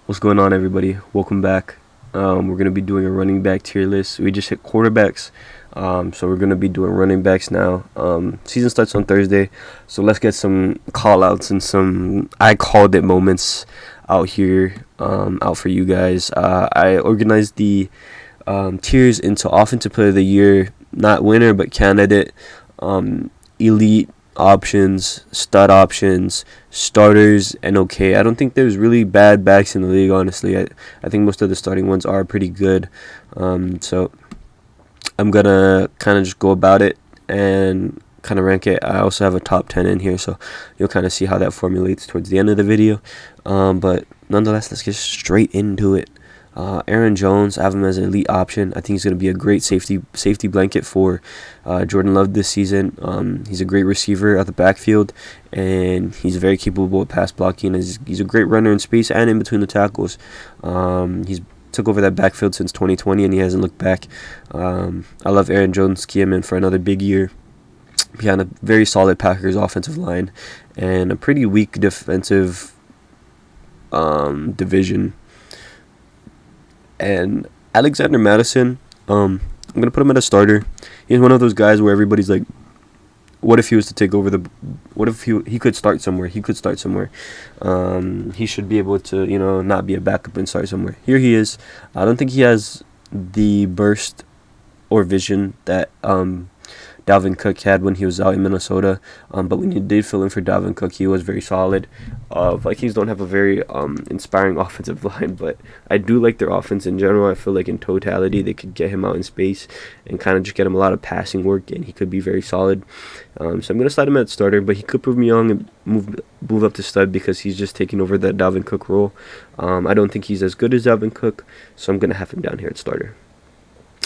What's going on, everybody? Welcome back. We're going to be doing a running back tier list. We just hit quarterbacks, so we're going to be doing running backs now. Season starts on Thursday, so let's get some call outs and some I called it moments out here, out for you guys. I organized the tiers into offensive player of the year, not winner, but candidate, elite options, stud options, starters, and okay. I don't think there's really bad backs in the league, honestly. I think most of the starting ones are pretty good. So I'm going to kind of just go about it and kind of rank it. I also have a top 10 in here, so you'll kind of see how that formulates towards the end of the video. But nonetheless, let's get straight into it. Aaron Jones, I have him as an elite option. I think he's going to be a great safety blanket for Jordan Love this season. He's a great receiver at the backfield, and he's very capable of pass blocking. He's a great runner in space and in between the tackles. He's took over that backfield since 2020, and he hasn't looked back. I love Aaron Jones. Key him in for another big year behind a very solid Packers offensive line and a pretty weak defensive division. And Alexander Madison, I'm going to put him at a starter. He's one of those guys where everybody's like, what if he was to take over what if he could start somewhere? He could start somewhere. He should be able to, not be a backup and start somewhere. Here he is. I don't think he has the burst or vision that Dalvin Cook had when he was out in Minnesota, but when you did fill in for Dalvin Cook, he was very solid. Vikings don't have a very inspiring offensive line, but I do like their offense in general. I feel like in totality they could get him out in space and kind of just get him a lot of passing work, and he could be very solid. So I'm going to slide him at starter, but he could prove me wrong and move up to stud because he's just taking over that Dalvin Cook role. I don't think he's as good as Dalvin Cook, so I'm going to have him down here at starter.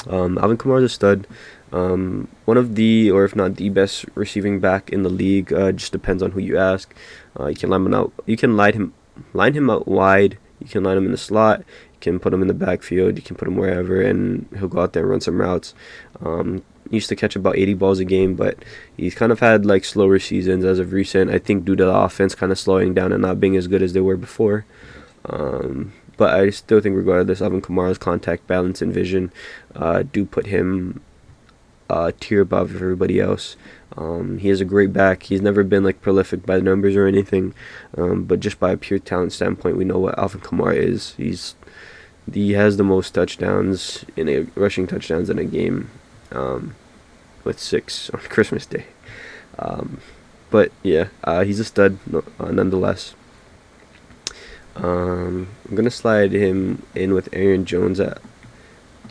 Alvin Kamara is a stud. One of the, or if not the best receiving back in the league. Just depends on who you ask. You can line him out. You can line him out wide. You can line him in the slot. You can put him in the backfield. You can put him wherever, and he'll go out there and run some routes. He used to catch about 80 balls a game, but he's kind of had like slower seasons as of recent. I think due to the offense kind of slowing down and not being as good as they were before. But I still think regardless, Alvin Kamara's contact balance and vision do put him tier above everybody else. He is a great back. He's never been like prolific by numbers or anything, but just by a pure talent standpoint, we know what Alvin Kamara is. He has the most touchdowns rushing touchdowns in a game, with 6 on Christmas Day. But yeah, he's a stud nonetheless. I'm gonna slide him in with Aaron Jones at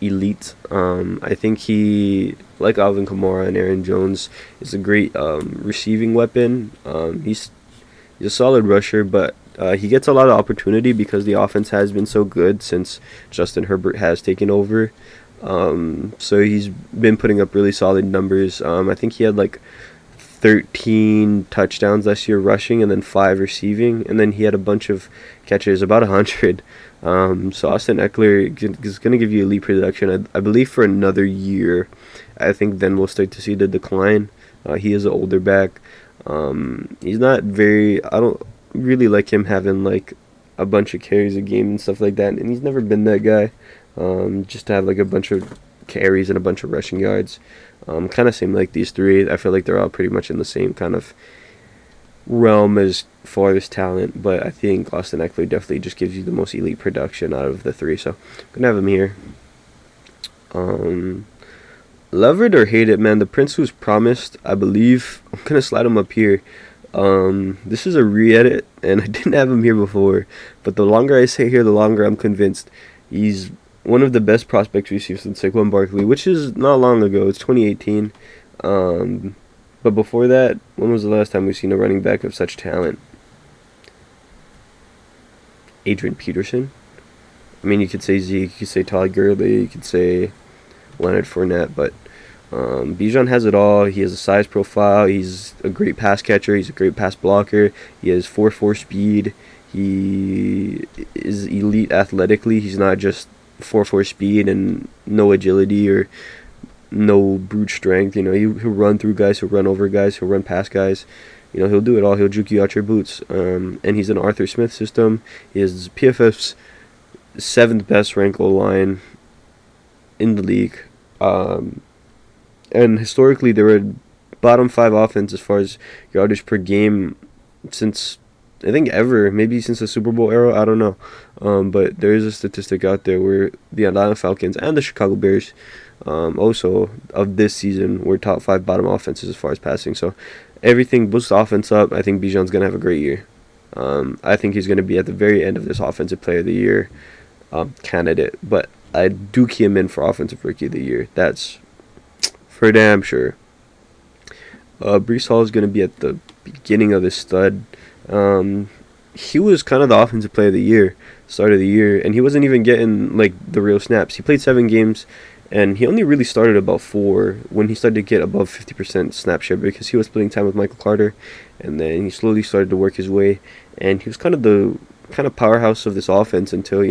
elite. I think he, like Alvin Kamara and Aaron Jones, is a great receiving weapon. He's a solid rusher, but he gets a lot of opportunity because the offense has been so good since Justin Herbert has taken over. So he's been putting up really solid numbers. I think he had like 13 touchdowns last year rushing and then 5 receiving, and then he had a bunch of catches, about 100. So Austin Ekeler is going to give you elite production, I believe, for another year. I think then we'll start to see the decline. He is an older back. He's not very, I don't really like him having like a bunch of carries a game and stuff like that, and he's never been that guy. Just to have like a bunch of carries and a bunch of rushing yards. Kind of same like these three. I feel like they're all pretty much in the same kind of realm as far as talent, but I think Austin Ekeler definitely just gives you the most elite production out of the three, so I'm gonna have him here. Love it or hate it, man, the Prince Who's Promised, I believe, I'm gonna slide him up here. This is a re-edit, and I didn't have him here before, but the longer I say here, the longer I'm convinced he's one of the best prospects we've seen since Saquon Barkley, which is not long ago. It's 2018. But before that, when was the last time we've seen a running back of such talent? Adrian Peterson. I mean, you could say Zeke, you could say Todd Gurley, you could say Leonard Fournette, but Bijan has it all. He has a size profile. He's a great pass catcher. He's a great pass blocker. He has 4.4 speed. He is elite athletically. He's not just 4.4 speed and no agility or no brute strength. He'll run through guys, he'll run over guys, he'll run past guys. He'll do it all. He'll juke you out your boots. And he's an Arthur Smith system. He has PFF's seventh best ranked O line in the league. Um, and historically, they were bottom five offense as far as yardage per game since I think ever, maybe since the Super Bowl era. I don't know, but there is a statistic out there where the Atlanta Falcons and the Chicago Bears, also of this season, were top five bottom offenses as far as passing. So everything boosts the offense up. I think Bijan's gonna have a great year. I think he's gonna be at the very end of this Offensive Player of the Year candidate, but I do key him in for Offensive Rookie of the Year. That's for damn sure. Brees Hall is going to be at the beginning of his stud. He was kind of the Offensive Player of the Year, start of the year, and he wasn't even getting like the real snaps. He played 7 games, and he only really started about 4 when he started to get above 50% snap share because he was splitting time with Michael Carter, and then he slowly started to work his way, and he was kind of the powerhouse of this offense until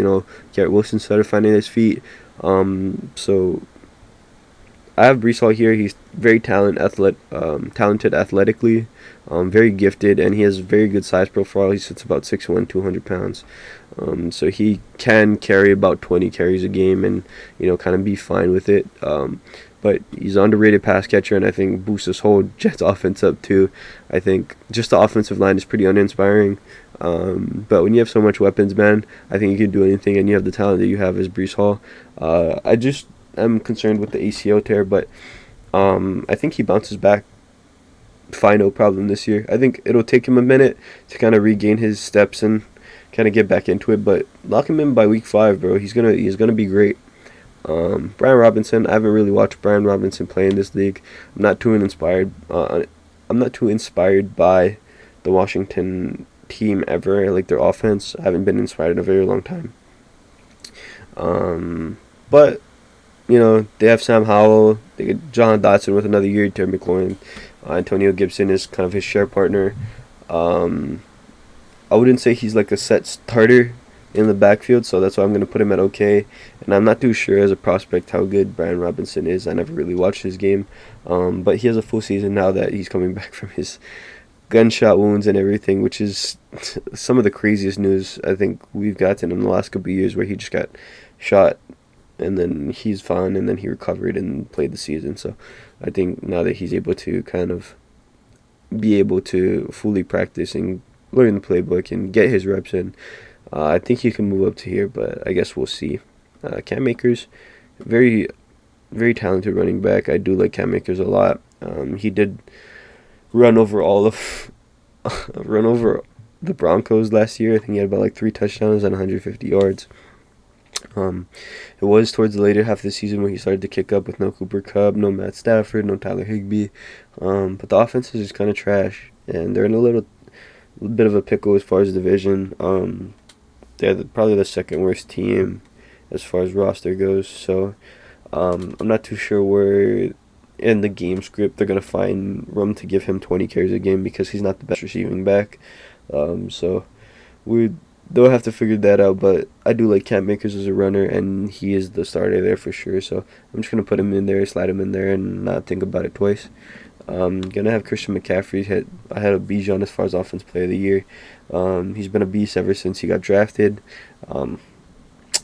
Garrett Wilson started finding his feet. So I have Brees Hall here. He's very talented athletically, very gifted, and he has very good size profile. He sits about 6'1", 200 pounds. So he can carry about 20 carries a game and, kind of be fine with it. But he's an underrated pass catcher, and I think boosts this whole Jets offense up too. I think just the offensive line is pretty uninspiring. But when you have so much weapons, man, I think you can do anything, and you have the talent that you have as Brees Hall. I'm concerned with the ACL tear, but I think he bounces back fine, no problem this year. I think it'll take him a minute to kind of regain his steps and kind of get back into it, but lock him in by week 5, bro. He's gonna be great. Brian Robinson, I haven't really watched Brian Robinson play in this league. I'm not too inspired. I'm not too inspired by the Washington team ever, like their offense. I haven't been inspired in a very long time. But they have Sam Howell. They get John Dotson with another year. Terry McLaurin, Antonio Gibson is kind of his share partner. I wouldn't say he's like a set starter in the backfield, so that's why I'm going to put him at okay. And I'm not too sure as a prospect how good Brian Robinson is. I never really watched his game, but he has a full season now that he's coming back from his gunshot wounds and everything, which is some of the craziest news I think we've gotten in the last couple of years, where he just got shot and then he's fine, and then he recovered and played the season. So I think now that he's able to kind of be able to fully practice and learn the playbook and get his reps in, I think he can move up to here, but I guess we'll see. Cam Akers, very, very talented running back. I do like Cam Akers a lot. He did run over run over the Broncos last year. I think he had about like 3 touchdowns and 150 yards. It was towards the later half of the season when he started to kick up with no Cooper Kupp, no Matt Stafford, no Tyler Higbee. But the offense is just kind of trash, and they're in a little bit of a pickle as far as division. They're probably the second worst team as far as roster goes. So I'm not too sure where in the game script they're going to find room to give him 20 carries a game, because he's not the best receiving back. So they'll have to figure that out, but I do like Cam Akers as a runner, and he is the starter there for sure. So I'm just going to put him in there, slide him in there, and not think about it twice. Going to have Christian McCaffrey. I had a Bijan as far as Offensive Player of the Year. He's been a beast ever since he got drafted.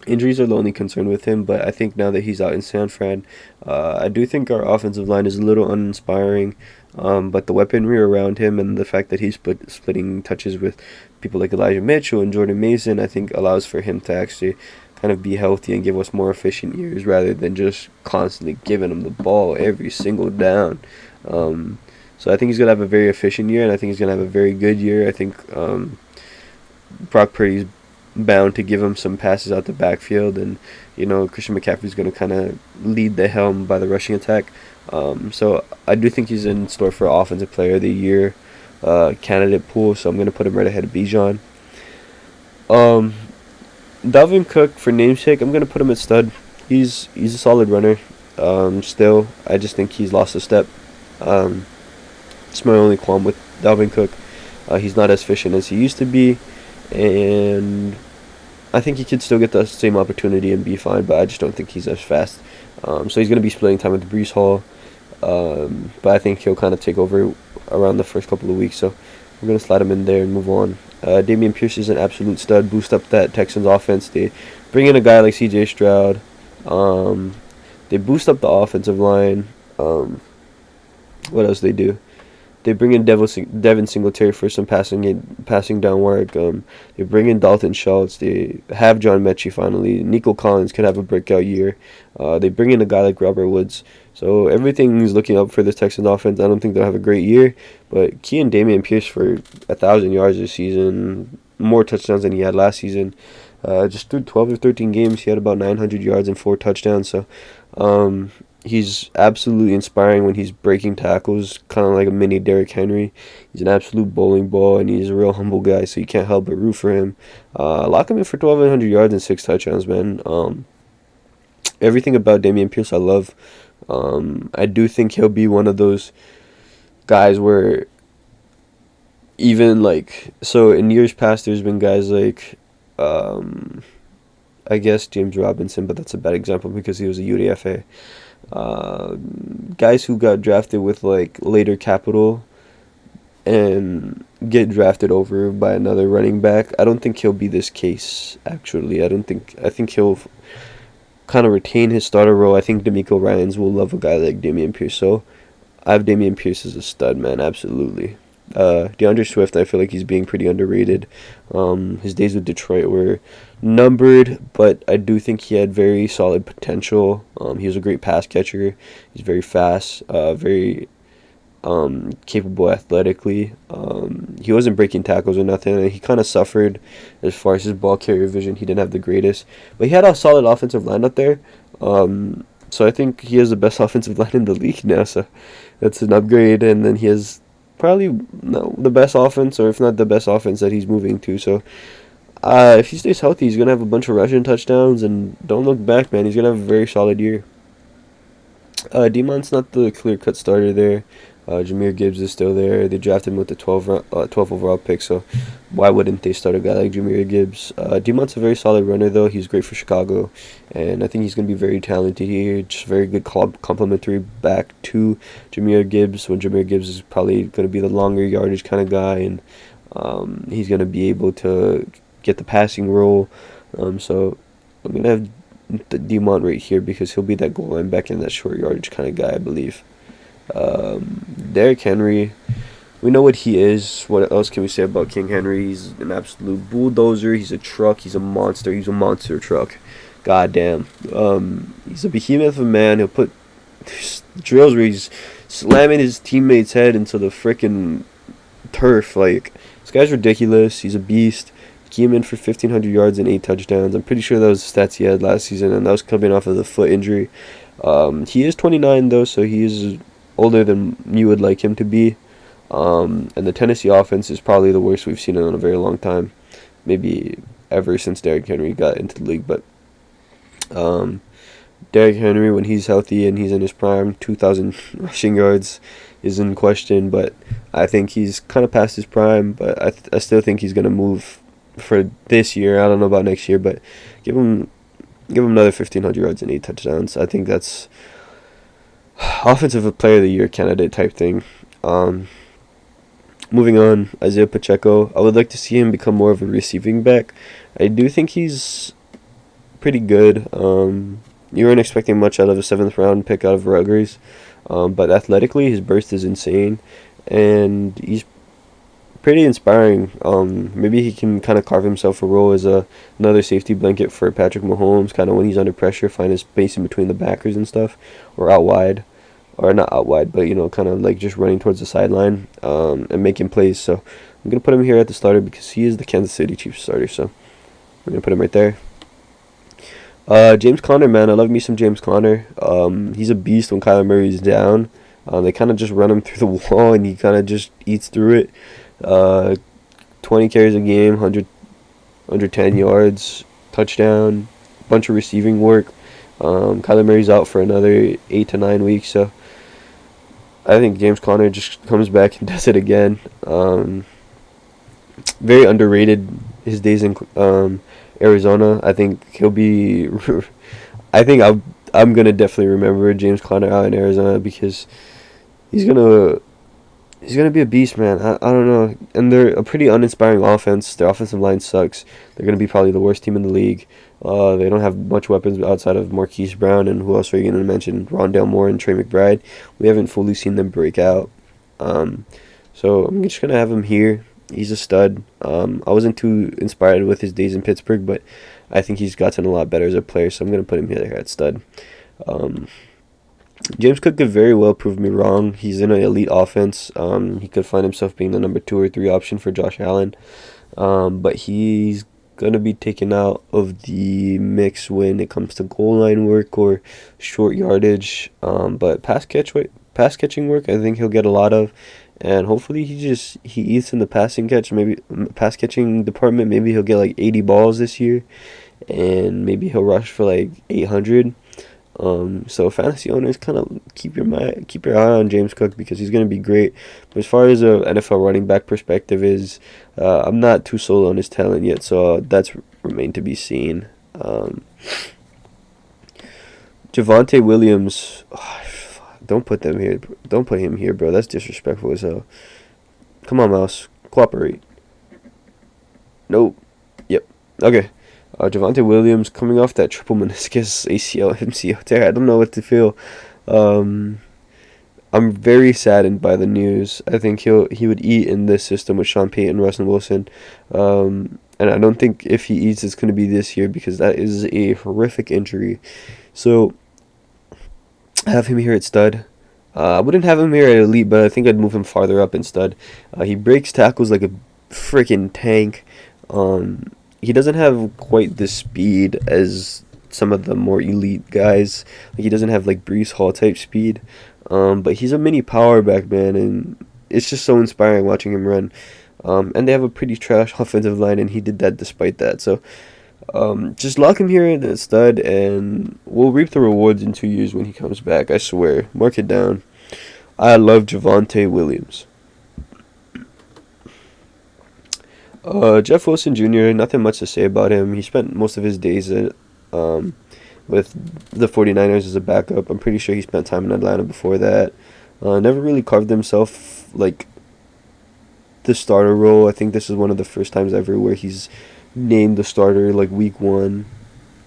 Injuries are the only concern with him, but I think now that he's out in San Fran, I do think our offensive line is a little uninspiring. But the weaponry around him and the fact that he's splitting touches with people like Elijah Mitchell and Jordan Mason, I think allows for him to actually kind of be healthy and give us more efficient years rather than just constantly giving him the ball every single down. So I think he's going to have a very efficient year, and I think he's going to have a very good year. I think Brock Purdy's bound to give him some passes out the backfield, and Christian McCaffrey's going to kind of lead the helm by the rushing attack. So I do think he's in store for Offensive Player of the Year candidate pool, so I'm going to put him right ahead of Bijan. Dalvin Cook, for namesake, I'm going to put him at stud. He's a solid runner. Still, I just think he's lost a step. It's my only qualm with Dalvin Cook. He's not as efficient as he used to be, and I think he could still get the same opportunity and be fine, but I just don't think he's as fast. So he's going to be splitting time with Brees Hall, but I think he'll kind of take over around the first couple of weeks, so we're going to slide him in there and move on. Damian Pierce is an absolute stud. Boost up that Texans offense. They bring in a guy like C.J. Stroud. Um, they boost up the offensive line. What else they do? They bring in Devin Singletary for some passing down work. They bring in Dalton Schultz. They have John Mechie finally. Nico Collins could have a breakout year. They bring in a guy like Robert Woods. So everything is looking up for this Texans offense. I don't think they'll have a great year, but key in Damian Pierce for 1,000 yards this season, more touchdowns than he had last season. Just through 12 or 13 games, he had about 900 yards and 4 touchdowns. So he's absolutely inspiring when he's breaking tackles, kind of like a mini Derrick Henry. He's an absolute bowling ball, and he's a real humble guy, so you can't help but root for him. Lock him in for 1,200 yards and 6 touchdowns, man. Everything about Damian Pierce I love. I do think he'll be one of those guys where even like, so in years past there's been guys like I guess James Robinson, but that's a bad example because he was a UDFA. Guys who got drafted with like later capital and get drafted over by another running back. I don't think he'll be this case, actually. I think he'll kind of retain his starter role. I think D'Amico Ryans will love a guy like Damian Pierce. So I have Damian Pierce as a stud, man, absolutely. DeAndre Swift, I feel like he's being pretty underrated. His days with Detroit were numbered, but I do think he had very solid potential. He was a great pass catcher. He's very fast, very capable athletically. He wasn't breaking tackles or nothing. He kind of suffered as far as his ball carrier vision. He didn't have the greatest, but he had a solid offensive line up there. So I think he has the best offensive line in the league now. So that's an upgrade, and then he has probably the best offense, or if not the best offense that he's moving to. So if he stays healthy, he's gonna have a bunch of rushing touchdowns, and don't look back, man. He's gonna have a very solid year. Demon's not the clear-cut starter there. Jahmyr Gibbs is still there. They drafted him with the 12 overall pick, so why wouldn't they start a guy like Jahmyr Gibbs? Demon's a very solid runner, though. He's great for Chicago, and I think he's going to be very talented here. Just very good complementary back to Jahmyr Gibbs, when Jahmyr Gibbs is probably going to be the longer yardage kind of guy, and he's going to be able to get the passing role. So I'm going to have Demont right here because he'll be that goal line back and that short yardage kind of guy, I believe. Derrick Henry, we know what he is. What else can we say about King Henry? He's an absolute bulldozer. He's a truck. He's a monster. He's a monster truck. God damn. He's a behemoth of a man. He'll put drills where he's slamming his teammate's head into the freaking turf. Like, this guy's ridiculous. He's a beast. Came in for 1,500 yards and 8 touchdowns. I'm pretty sure that was the stats he had last season, and that was coming off of the foot injury. He is 29, though, so he is older than you would like him to be. And the Tennessee offense is probably the worst we've seen in a very long time. Maybe ever since Derrick Henry got into the league. But Derrick Henry, when he's healthy and he's in his prime, 2,000 rushing yards is in question. But I think he's kind of past his prime. But I still think he's going to move for this year. I don't know about next year, but give him another 1,500 yards and 8 touchdowns. I think that's offensive player of the year candidate type thing. Moving on, Isaiah Pacheco. I would like to see him become more of a receiving back. I do think he's pretty good. You weren't expecting much out of a 7th round pick out of Rutgers, but athletically his burst is insane, and he's pretty inspiring. Maybe he can kind of carve himself a role as another safety blanket for Patrick Mahomes, kind of when he's under pressure, find his space in between the backers and stuff, or out wide, or not out wide, but kind of like just running towards the sideline and making plays. So I'm gonna put him here at the starter because he is the Kansas City Chiefs starter. So I'm gonna put him right there. James Conner, man, I love me some James Conner. He's a beast when Kyler Murray's down. They kind of just run him through the wall, and he kind of just eats through it. 20 carries a game, 110 yards, touchdown, bunch of receiving work. Kyler Murray's out for another 8 to 9 weeks, so I think James Conner just comes back and does it again. Very underrated his days in Arizona. I think he'll be I think I'm gonna definitely remember James Conner out in Arizona because he's gonna He's gonna be a beast, man. I don't know, and they're a pretty uninspiring offense. Their offensive line sucks. They're gonna be probably the worst team in the league. They don't have much weapons outside of Marquise Brown, and who else are you gonna mention? Rondale Moore and Trey McBride. We haven't fully seen them break out. Um, so I'm just gonna have him here. He's a stud. I wasn't too inspired with his days in Pittsburgh, but I think he's gotten a lot better as a player. So I'm gonna put him here at stud. Um, James Cook could very well prove me wrong. He's in an elite offense. He could find himself being the number 2 or 3 option for Josh Allen. But he's gonna be taken out of the mix when it comes to goal line work or short yardage. But pass catching work, I think he'll get a lot of, and hopefully he eats in the passing catch, maybe pass catching department. Maybe he'll get like 80 balls this year, and maybe he'll rush for like 800. So fantasy owners, kind of keep your eye on James Cook because he's gonna be great. But as far as a NFL running back perspective is, I'm not too sold on his talent yet, so that's remained to be seen. Javonte Williams, don't put them here. Don't put him here, bro. That's disrespectful as hell. Come on, mouse, cooperate. Nope. Yep. Okay. Javonte Williams coming off that triple meniscus ACL MCL tear. I don't know what to feel. Um, I'm very saddened by the news. I think he would eat in this system with Sean Payton, Russell Wilson, and I don't think if he eats, it's going to be this year because that is a horrific injury. So I have him here at stud. I wouldn't have him here at elite, but I think I'd move him farther up in stud. He breaks tackles like a freaking tank. He doesn't have quite the speed as some of the more elite guys. Like he doesn't have like Brees Hall type speed. But he's a mini power back, man, and it's just so inspiring watching him run. And they have a pretty trash offensive line, and he did that despite that. So just lock him here in the stud, and we'll reap the rewards in 2 years when he comes back. I swear. Mark it down. I love Javonte Williams. Jeff Wilson Jr., nothing much to say about him. He spent most of his days with the 49ers as a backup. I'm pretty sure he spent time in Atlanta before that. Never really carved himself like the starter role. I think this is one of the first times ever where he's named the starter like week 1.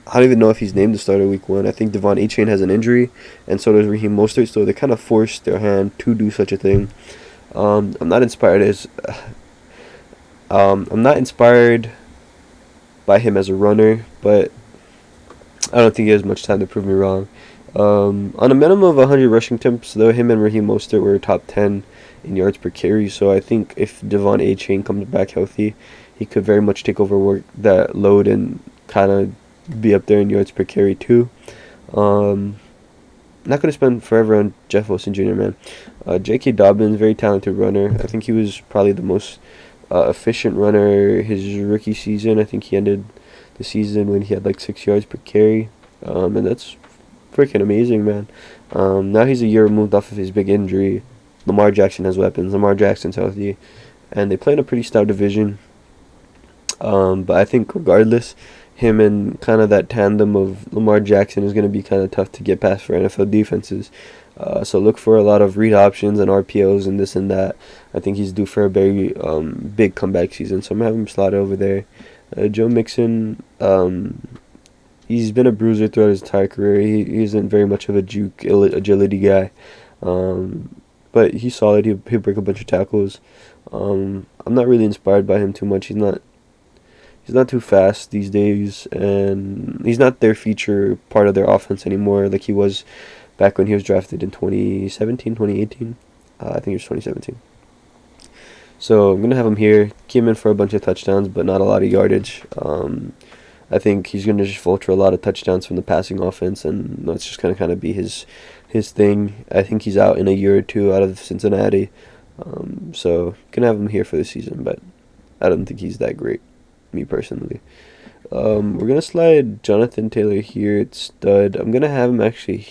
I don't even know if he's named the starter week 1. I think Devon Achane has an injury, and so does Raheem Mostert, so they kind of forced their hand to do such a thing. I'm not inspired as I'm not inspired by him as a runner, but I don't think he has much time to prove me wrong. On a minimum of 100 rushing attempts, though, him and Raheem Mostert were top 10 in yards per carry, so I think if Devon Achane comes back healthy, he could very much take over that load and kind of be up there in yards per carry too. Not going to spend forever on Jeff Wilson Jr., man. J.K. Dobbins, very talented runner. I think he was probably the most efficient runner his rookie season. I think he ended the season when he had like 6 yards per carry, and that's freaking amazing, man. Now he's a year removed off of his big injury. Lamar Jackson has weapons. Lamar Jackson's healthy, and they play in a pretty stout division. But I think regardless, him and kind of that tandem of Lamar Jackson is going to be kind of tough to get past for NFL defenses. So look for a lot of read options and RPOs and this and that. I think he's due for a very big comeback season, so I'm having him slotted over there. Joe Mixon, he's been a bruiser throughout his entire career. He isn't very much of a juke agility guy, but he's solid. He'll break a bunch of tackles. I'm not really inspired by him too much. He's not too fast these days, and he's not their feature part of their offense anymore like he was back when he was drafted in 2017, 2018. I think it was 2017. So I'm going to have him here. Came in for a bunch of touchdowns, but not a lot of yardage. I think he's going to just vulture a lot of touchdowns from the passing offense, and that's just going to kind of be his thing. I think he's out in a year or two out of Cincinnati. So going to have him here for the season, but I don't think he's that great, me personally. We're going to slide Jonathan Taylor here at stud. I'm going to have him actually,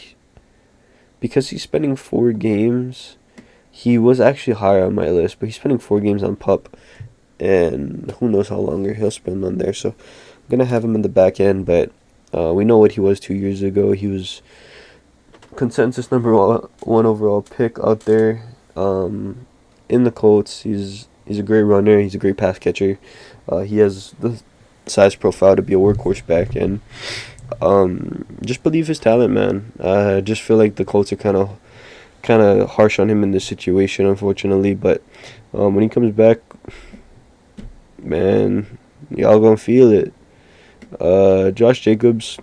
because he's spending 4 games, he was actually higher on my list, but he's spending 4 games on PUP, and who knows how longer he'll spend on there. So I'm going to have him in the back end, but we know what he was 2 years ago. He was consensus number 1 overall pick out there. in the Colts. He's a great runner. He's a great pass catcher. He has the size profile to be a workhorse back, and just believe his talent, man. I just feel like the Colts are kind of harsh on him in this situation, unfortunately. But when he comes back, man, y'all gonna feel it. Josh Jacobs,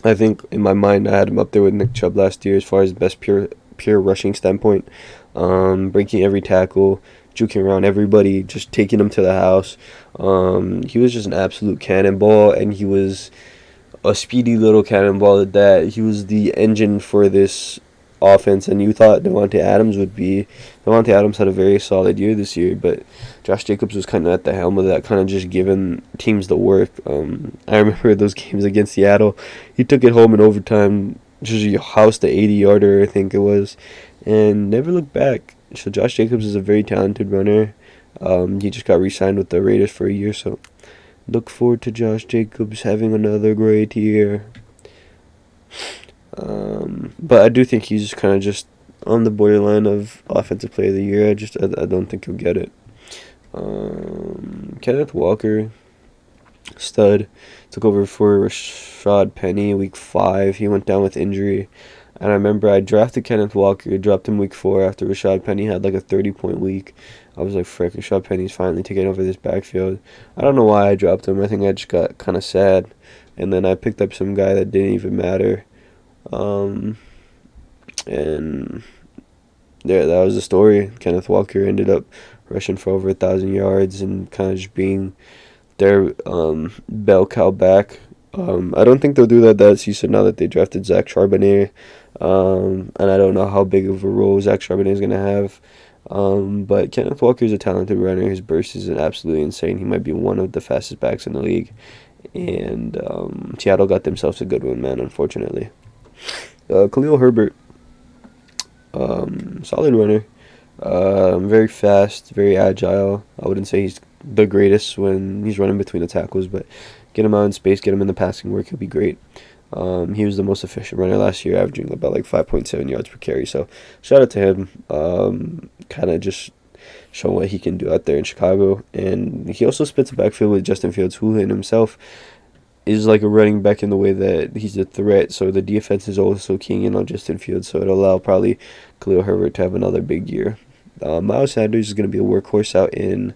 I think in my mind I had him up there with Nick Chubb last year as far as best pure rushing standpoint. Breaking every tackle, juking around everybody, just taking them to the house. He was just an absolute cannonball, and he was a speedy little cannonball at that. He was the engine for this offense, and you thought Devontae Adams would be. Devontae Adams had a very solid year this year, but Josh Jacobs was kind of at the helm of that, kind of just giving teams the work. I remember those games against Seattle. He took it home in overtime, just housed the 80-yarder, I think it was, and never looked back. So Josh Jacobs is a very talented runner. He just got re-signed with the Raiders for a year, so look forward to Josh Jacobs having another great year. But I do think he's kind of just on the borderline of Offensive Player of the Year. I don't think he'll get it. Kenneth Walker, stud, took over for Rashad Penny week 5. He went down with injury. And I remember I drafted Kenneth Walker, dropped him week 4 after Rashad Penny had like a 30-point week. I was like, frick, Rashad Penny's finally taking over this backfield. I don't know why I dropped him. I think I just got kind of sad. And then I picked up some guy that didn't even matter. And yeah, that was the story. Kenneth Walker ended up rushing for over 1,000 yards and kind of just being their bell cow back. I don't think they'll do that season now that they drafted Zach Charbonnet. And I don't know how big of a role Zach Charbonnet is going to have. But Kenneth Walker is a talented runner. His burst is absolutely insane. He might be one of the fastest backs in the league. And Seattle got themselves a good one, man, unfortunately. Khalil Herbert, solid runner. Very fast, very agile. I wouldn't say he's the greatest when he's running between the tackles, but get him out in space, get him in the passing work, he'll be great. He was the most efficient runner last year, averaging about like 5.7 yards per carry. So shout out to him. Kind of just showing what he can do out there in Chicago. And he also splits the backfield with Justin Fields, who in himself is like a running back in the way that he's a threat. So the defense is also keying in on Justin Fields. So it'll allow probably Khalil Herbert to have another big year. Miles Sanders is going to be a workhorse out in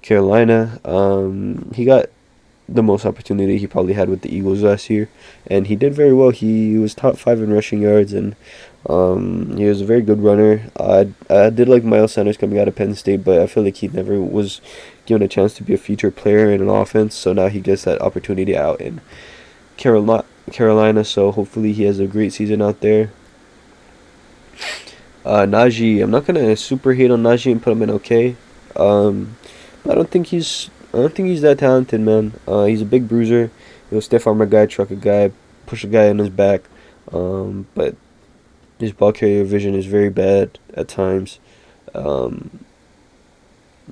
Carolina. He got the most opportunity he probably had with the Eagles last year, and he did very well. He was top 5 in rushing yards, and he was a very good runner. I did like Miles Sanders coming out of Penn State, but I feel like he never was given a chance to be a featured player in an offense, so now he gets that opportunity out in Carolina, so hopefully he has a great season out there. Najee, I'm not gonna super hate on Najee and put him in okay. But I don't think he's that talented, man. He's a big bruiser. He'll stiff arm a guy, truck a guy, push a guy on his back. But his ball carrier vision is very bad at times.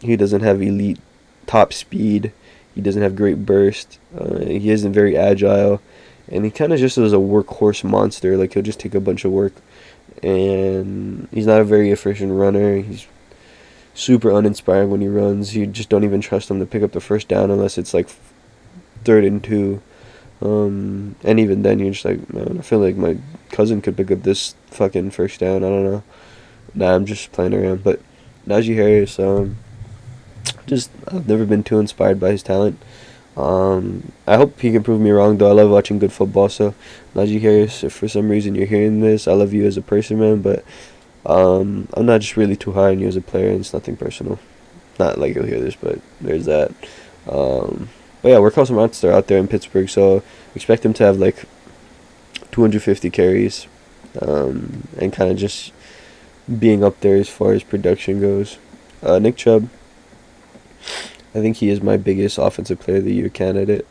He doesn't have elite top speed. He doesn't have great burst. He isn't very agile. And he kind of just is a workhorse monster. Like, he'll just take a bunch of work. And he's not a very efficient runner. He's super uninspiring when he runs. You just don't even trust him to pick up the first down unless it's like 3rd and 2. And even then, you're just like, man, I feel like my cousin could pick up this fucking first down. I don't know. Nah, I'm just playing around. But Najee Harris, I've never been too inspired by his talent. I hope he can prove me wrong, though. I love watching good football. So, Najee Harris, if for some reason you're hearing this, I love you as a person, man. But I'm not just really too high on you as a player, and it's nothing personal. Not like you'll hear this, but there's that. But yeah, we're Carlson Monster out there in Pittsburgh, so expect him to have like 250 carries, and kind of just being up there as far as production goes. Nick Chubb, I think he is my biggest Offensive Player of the Year candidate.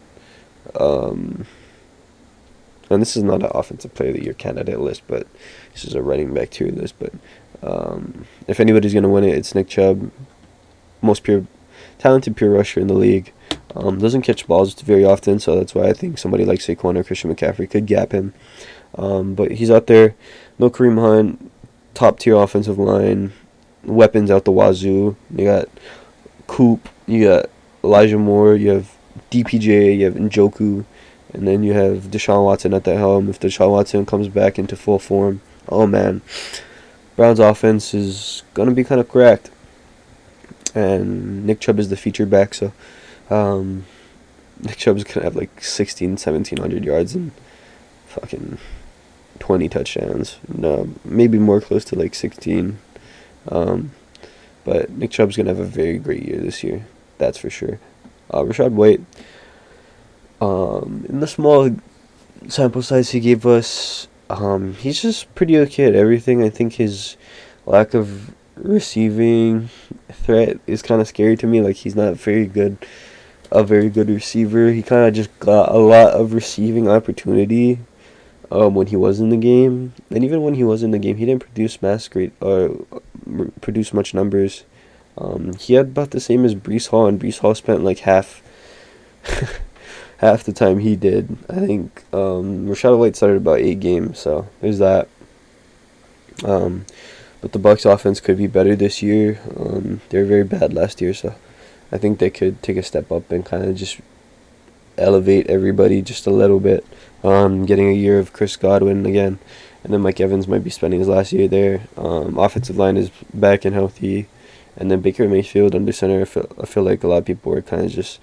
And this is not an Offensive Player of the Year candidate list, but this is a running back tier list. But if anybody's going to win it, it's Nick Chubb. Most talented pure rusher in the league. Doesn't catch balls very often, so that's why I think somebody like Saquon or Christian McCaffrey could gap him. But he's out there. No Kareem Hunt. Top tier offensive line. weapons out the wazoo. You got Coop, you got Elijah Moore, you have DPJ, you have Njoku, and then you have Deshaun Watson at the helm. If Deshaun Watson comes back into full form, oh man, Browns offense is gonna be kind of cracked. And Nick Chubb is the featured back, so Nick Chubb's gonna have like 1,700 yards and fucking 20 touchdowns. No, maybe more close to like 16. But Nick Chubb's gonna have a very great year this year. That's for sure. Rachaad White, in the small sample size he gave us, he's just pretty okay at everything. I think his lack of receiving threat is kind of scary to me. Like, he's not a very good receiver. He kind of just got a lot of receiving opportunity when he was in the game, and even when he was in the game, he didn't produce much numbers. He had about the same as Breece Hall, and Breece Hall spent like half the time he did. I think Rachaad White started about 8 games, so there's that. But the Bucs offense could be better this year. They were very bad last year, so I think they could take a step up and kind of just elevate everybody just a little bit. Getting a year of Chris Godwin again, and then Mike Evans might be spending his last year there. Offensive line is back and healthy, and then Baker Mayfield under center. I feel like a lot of people are kind of just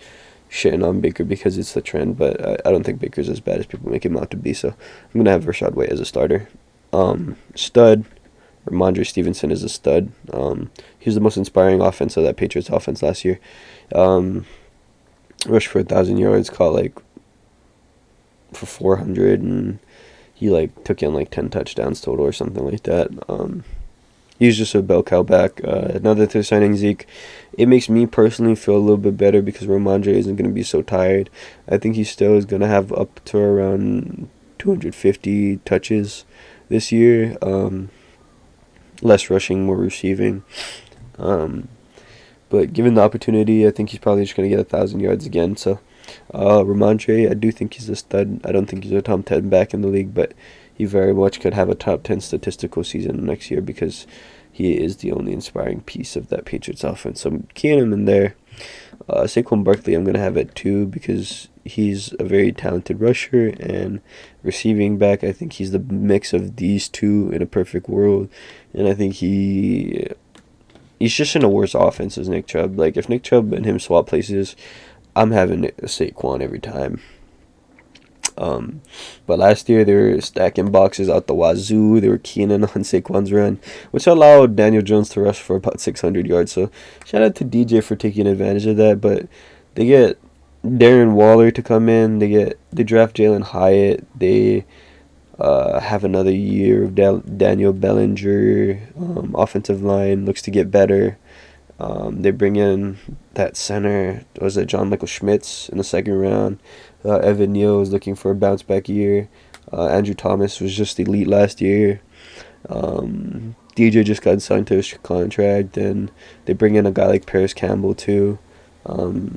shitting on Baker because it's the trend, but I don't think Baker's as bad as people make him out to be. So I'm gonna have Rachaad White as a starter. Stud. Ramondre Stevenson is a stud. He was the most inspiring offense of that Patriots offense last year. Rushed for 1,000 yards, caught like for 400, and he like took in like 10 touchdowns total or something like that. He's just a bell cow back. Now that they're signing Zeke, it makes me personally feel a little bit better because Ramondre isn't going to be so tired. I think he still is going to have up to around 250 touches this year. Less rushing, more receiving. But given the opportunity, I think he's probably just going to get 1,000 yards again. So Ramondre, I do think he's a stud. I don't think he's a top 10 back in the league, but he very much could have a top 10 statistical season next year because he is the only inspiring piece of that Patriots offense. So I'm keying him in there. Saquon Barkley I'm going to have at 2 because he's a very talented rusher and receiving back. I think he's the mix of these two in a perfect world. And I think he's just in a worse offense as Nick Chubb. Like, if Nick Chubb and him swap places, I'm having Saquon every time. But last year they were stacking boxes out the wazoo. They were keying in on Saquon's run, which allowed Daniel Jones to rush for about 600 yards. So shout out to DJ for taking advantage of that. But they get Darren Waller to come in. They draft Jalen Hyatt. They have another year of Daniel Bellinger. Offensive line looks to get better. They bring in that center. Was it John Michael Schmitz in the second round? Evan Neal is looking for a bounce back year. Andrew Thomas was just elite last year. DJ just got signed to a contract, and they bring in a guy like Paris Campbell too.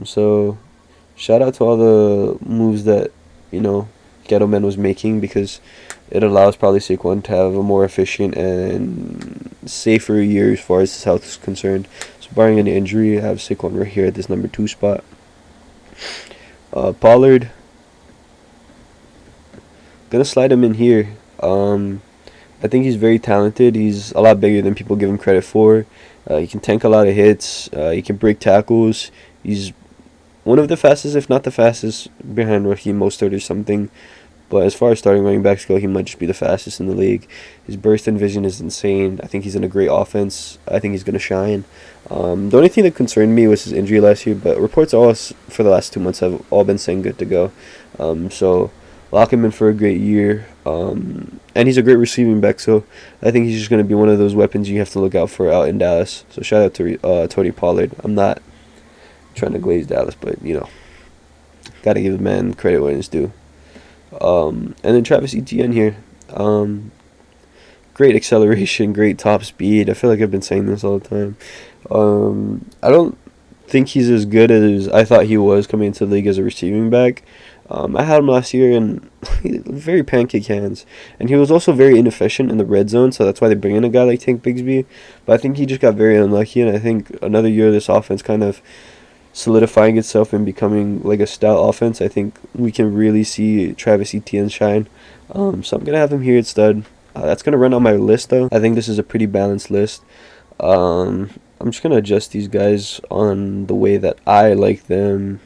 So shout out to all the moves that Gettleman was making, because it allows probably Saquon to have a more efficient and safer year as far as his health is concerned. So barring any injury, I have Saquon right here at this number 2 spot. Pollard, gonna slide him in here. I think he's very talented. He's a lot bigger than people give him credit for. He can tank a lot of hits. He can break tackles. He's one of the fastest, if not the fastest, behind Raheem Mostert or something. But as far as starting running backs go, he might just be the fastest in the league. His burst and vision is insane. I think he's in a great offense. I think he's going to shine. The only thing that concerned me was his injury last year, but reports for the last 2 months have all been saying good to go. So lock him in for a great year. And he's a great receiving back, so I think he's just going to be one of those weapons you have to look out for out in Dallas. So shout out to Tony Pollard. I'm not trying to glaze Dallas, but, got to give the man credit when it's due. And then Travis Etienne here. Great acceleration, great top speed. I feel like I've been saying this all the time. I don't think he's as good as I thought he was coming into the league as a receiving back. I had him last year and very pancake hands, and he was also very inefficient in the red zone. So that's why they bring in a guy like Tank Bigsby. But I think he just got very unlucky, and I think another year of this offense kind of solidifying itself and becoming like a stout offense. I think we can really see Travis Etienne shine. So I'm gonna have him here at stud. That's gonna run on my list though. I think this is a pretty balanced list. I'm just gonna adjust these guys on the way that I like them.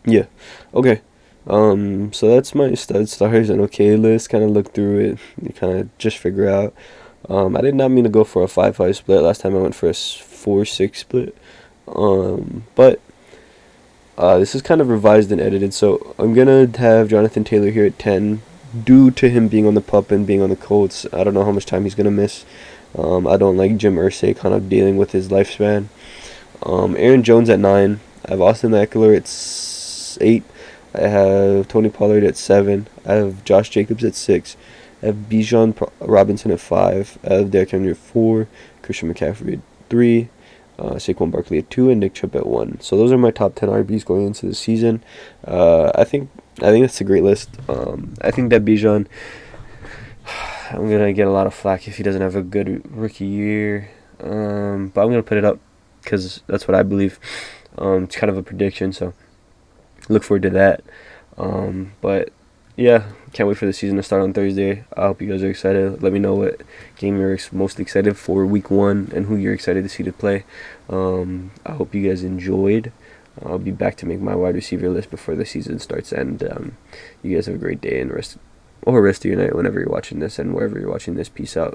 Yeah. Okay. So that's my stud stars and okay list. Kind of look through it. You kind of just figure out. I did not mean to go for a 5-5 split. Last time I went for a 4-6 split. But this is kind of revised and edited. So I'm gonna have Jonathan Taylor here at 10, due to him being on the pup and being on the Colts. I don't know how much time he's gonna miss. I don't like Jim Irsay kind of dealing with his lifespan. Aaron Jones at 9. I have Austin Eckler at 8. I have Tony Pollard at 7. I have Josh Jacobs at 6. I have Bijan Robinson at 5. I have Derrick Henry at 4. Christian McCaffrey at 3. Saquon Barkley at 2, and Nick Chubb at 1. So those are my top 10 RBs going into the season. I think that's a great list. I think that Bijan, I'm gonna get a lot of flack if he doesn't have a good rookie year. But I'm gonna put it up because that's what I believe. It's kind of a prediction, so look forward to that. But yeah, can't wait for the season to start on Thursday. I hope you guys are excited. Let me know what game you're most excited for week 1 and who you're excited to see to play. I hope you guys enjoyed. I'll be back to make my wide receiver list before the season starts. And you guys have a great day and rest of your night whenever you're watching this and wherever you're watching this. Peace out.